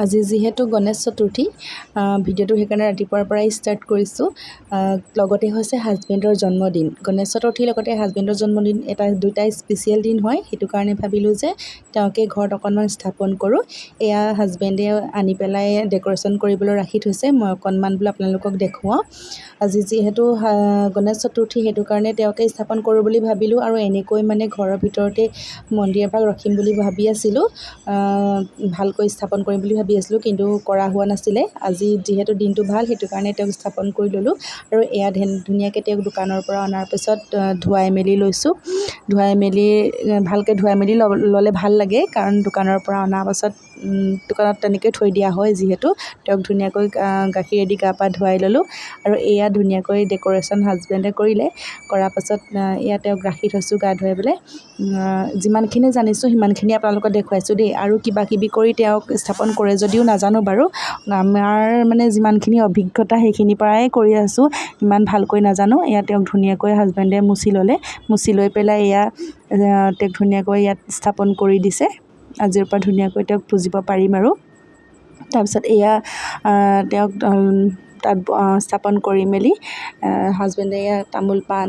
আজি যিহেতু গণেশ চতুৰ্থী ভিডিঅ'টো সেইকাৰণে ৰাতিপুৱাৰ পৰাই ষ্টাৰ্ট কৰিছোঁ। লগতে হৈছে হাজবেণ্ডৰ জন্মদিন। গণেশ চতুৰ্থীৰ লগতে হাজবেণ্ডৰ জন্মদিন দুটাই স্পেচিয়েল দিন হয়, সেইটো কাৰণে ভাবিলোঁ যে তেওঁকে ঘৰত অকণমান স্থাপন কৰোঁ। এয়া হাজবেণ্ডে আনি পেলাই ডেক'ৰেশ্যন কৰিবলৈ ৰাখি থৈছে, মই অকণমান বোলো আপোনালোকক দেখুৱাওঁ। আজি যিহেতু গণেশ চতুৰ্থী, সেইটো কাৰণে তেওঁকে স্থাপন কৰোঁ বুলি ভাবিলোঁ আৰু এনেকৈ মানে ঘৰৰ ভিতৰতে মন্দিৰ এভাগ ৰাখিম বুলি ভাবি আছিলোঁ। ভালকৈ স্থাপন কৰিম বুলি ভাবি আছিলোঁ, কিন্তু কৰা হোৱা নাছিলে। আজি যিহেতু দিনটো ভাল, সেইটো কাৰণে তেওঁক স্থাপন কৰি ল'লোঁ আৰু এয়া ধুনীয়াকৈ তেওঁক দোকানৰ পৰা অনাৰ পিছত ধুৱাই মেলি লৈছোঁ। ভালকৈ ধুৱাই মেলি ল'লে ভাল লাগে, কাৰণ দোকানৰ পৰা অনাৰ পাছত দোকানত তেনেকৈ থৈ দিয়া হয়। যিহেতু তেওঁক ধুনীয়াকৈ গাখীৰেদি গা পা ধুৱাই ল'লোঁ আৰু এয়া ধুনীয়াকৈ ডেক'ৰেশ্যন হাজবেণ্ডে কৰিলে। কৰাৰ পাছত এয়া তেওঁক ৰাখি থৈছোঁ গা ধুৱাই পেলাই। যিমানখিনি জানিছোঁ সিমানখিনি আপোনালোকক দেখুৱাইছোঁ দেই, আৰু কিবা কিবি কৰি তেওঁক স্থাপন কৰে যদিও নাজানো বাৰু। আমাৰ মানে যিমানখিনি অভিজ্ঞতা সেইখিনিৰ পৰাই কৰি আছোঁ, ইমান ভালকৈ নাজানো। এয়া তেওঁক ধুনীয়াকৈ হাজবেণ্ডে মুচি ল'লে, মুচি লৈ পেলাই এয়া তেওঁক ধুনীয়াকৈ ইয়াত স্থাপন কৰি দিছে। আজিৰ পৰা ধুনীয়াকৈ তেওঁক পুজিব পাৰিম আৰু। তাৰপিছত এয়া তেওঁক তাত স্থাপন কৰি মেলি হাজবেণ্ডে এয়া তামোল পাণ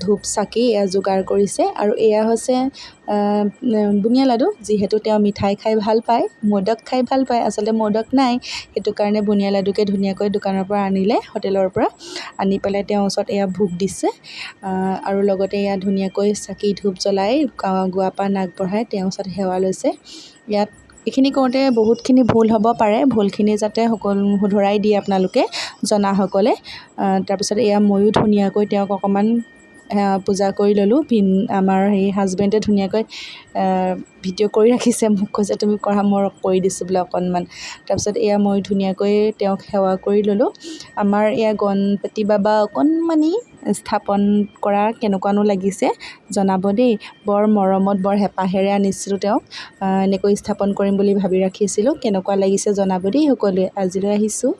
ধূপ চাকি এয়া যোগাৰ কৰিছে। আৰু এয়া হৈছে বুনিয়া লাডু। যিহেতু তেওঁ মিঠাই খাই ভাল পায়, মোদক খাই ভাল পায়, আচলতে মোদক নাই, সেইটো কাৰণে বুনিয়া লাডুকে ধুনীয়াকৈ দোকানৰ পৰা আনিলে, হোটেলৰ পৰা আনি পেলাই তেওঁৰ ওচৰত এয়া ভোগ দিছে। আৰু লগতে এয়া ধুনীয়াকৈ চাকি ধূপ জ্বলাই গুৱা পাণ আগবঢ়াই তেওঁৰ ওচৰত সেৱা লৈছে। ইয়াত এইখিনি কৰোঁতে বহুতখিনি ভুল হ'ব পাৰে, ভুলখিনি যাতে সকলো শুধৰাই দিয়ে আপোনালোকে জনাসকলে। তাৰপিছত এয়া ময়ো ধুনীয়াকৈ তেওঁক অকণমান পূজা কৰি ল'লোঁ। আমাৰ হাজবেণ্ডে ধুনীয়াকৈ ভিডিঅ' কৰি ৰাখিছে, মোক কৈছে তুমি কৰা, মই কৰি দিছোঁ বোলে অকণমান। তাৰপিছত এয়া মই ধুনীয়াকৈ তেওঁক সেৱা কৰি ল'লোঁ। আমাৰ এয়া গণপতি বাবা অকণমানি স্থাপন কৰা কেনেকুৱানো লাগিছে জনাব দেই। বৰ মৰমত বৰ হেঁপাহেৰে আনিছিলোঁ তেওঁক, এনেকৈ স্থাপন কৰিম বুলি ভাবি ৰাখিছিলোঁ। কেনেকুৱা লাগিছে জনাব দেই সকলোৱে। আজিলৈ আহিছোঁ।